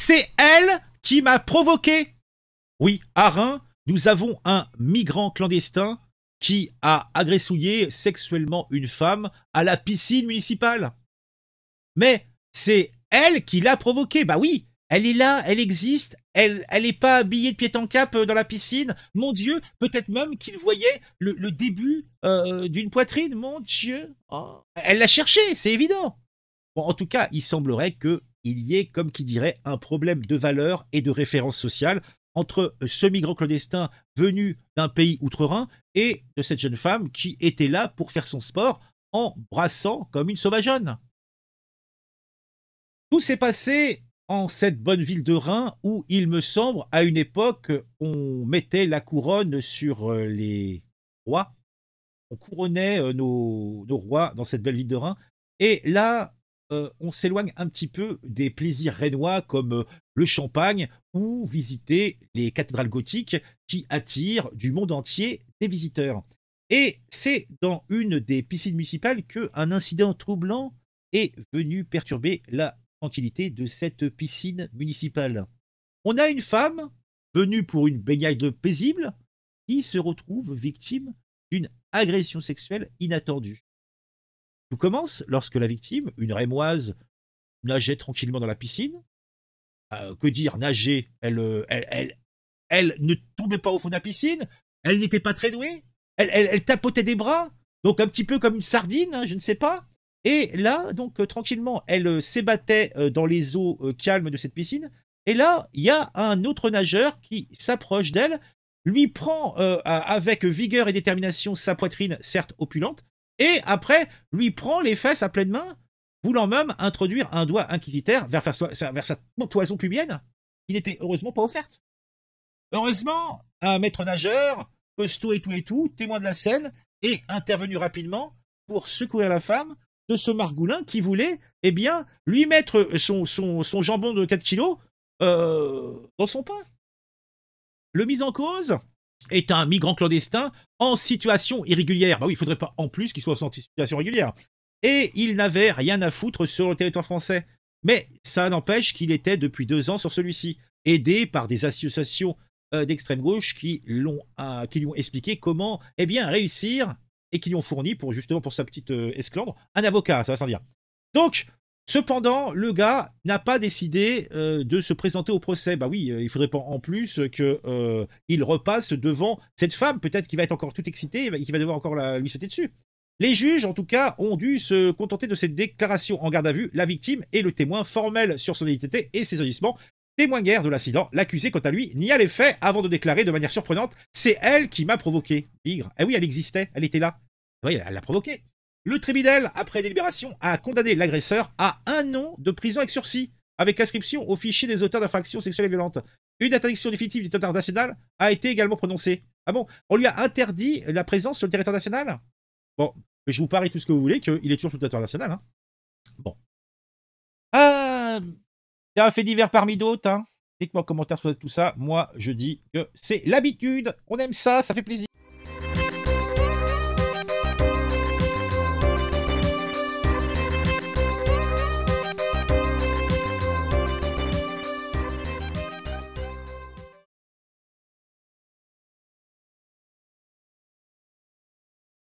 c'est elle qui m'a provoqué. Oui, à Reims, nous avons un migrant clandestin qui a agressouillé sexuellement une femme à la piscine municipale. Mais c'est elle qui l'a provoqué. Bah oui, elle est là, elle existe, elle n'est pas habillée de pied en cap dans la piscine. Mon Dieu, peut-être même qu'il voyait le début d'une poitrine. Mon Dieu, oh. Elle l'a cherché, c'est évident. Bon, en tout cas, il semblerait qu'il y ait, comme qui dirait, un problème de valeur et de référence sociale entre ce migrant clandestin venu d'un pays outre-Rhin et de cette jeune femme qui était là pour faire son sport en brassant comme une sauvageonne. Tout s'est passé en cette bonne ville de Reims où, il me semble, à une époque, on mettait la couronne sur les rois. On couronnait nos rois dans cette belle ville de Reims. Et là, on s'éloigne un petit peu des plaisirs rénois comme le champagne ou visiter les cathédrales gothiques qui attirent du monde entier des visiteurs. Et c'est dans une des piscines municipales qu'un incident troublant est venu perturber la tranquillité de cette piscine municipale. On a une femme venue pour une baignade paisible qui se retrouve victime d'une agression sexuelle inattendue. Tout commence lorsque la victime, une rémoise, nageait tranquillement dans la piscine. Que dire, nager, elle ne tombait pas au fond de la piscine, elle n'était pas très douée, elle tapotait des bras, donc un petit peu comme une sardine, hein, je ne sais pas. Et là, donc tranquillement, elle s'ébattait dans les eaux calmes de cette piscine. Et là, il y a un autre nageur qui s'approche d'elle, lui prend avec vigueur et détermination sa poitrine, certes opulente, et après, lui prend les fesses à pleine main, voulant même introduire un doigt inquisiteur vers sa toison pubienne, qui n'était heureusement pas offerte. Heureusement, un maître nageur, costaud et tout, témoin de la scène, est intervenu rapidement pour secourir la femme de ce margoulin qui voulait, eh bien, lui mettre son jambon de 4 kilos dans son pain. Le mis en cause est un migrant clandestin en situation irrégulière. Bah oui, il faudrait pas en plus qu'il soit en situation régulière. Et il n'avait rien à foutre sur le territoire français. Mais ça n'empêche qu'il était depuis 2 ans sur celui-ci, aidé par des associations d'extrême gauche qui lui ont expliqué comment eh bien, réussir et qui lui ont fourni, justement pour sa petite esclandre, un avocat, ça va sans dire. Donc, cependant, le gars n'a pas décidé de se présenter au procès. Bah oui, il faudrait pas en plus qu'il repasse devant cette femme, peut-être qu'il va être encore tout excité et qu'il va devoir encore lui sauter dessus. Les juges, en tout cas, ont dû se contenter de cette déclaration en garde à vue. La victime est le témoin formel sur son identité et ses agissements. Témoin guère de l'incident, l'accusé, quant à lui, nia les faits avant de déclarer de manière surprenante « C'est elle qui m'a provoqué. » Bigre. Eh oui, elle existait, elle était là. Oui, elle l'a provoqué. Le tribunal, après délibération, a condamné l'agresseur à 1 an de prison avec sursis, avec inscription au fichier des auteurs d'infractions sexuelles et violentes. Une interdiction définitive du territoire national a été également prononcée. Ah bon, on lui a interdit la présence sur le territoire national? Bon, je vous parie tout ce que vous voulez qu'il est toujours sur le territoire national. Hein. Bon. C'est un fait divers parmi d'autres. Hein. Dites-moi en commentaire sur tout ça. Moi, je dis que c'est l'habitude. On aime ça, ça fait plaisir.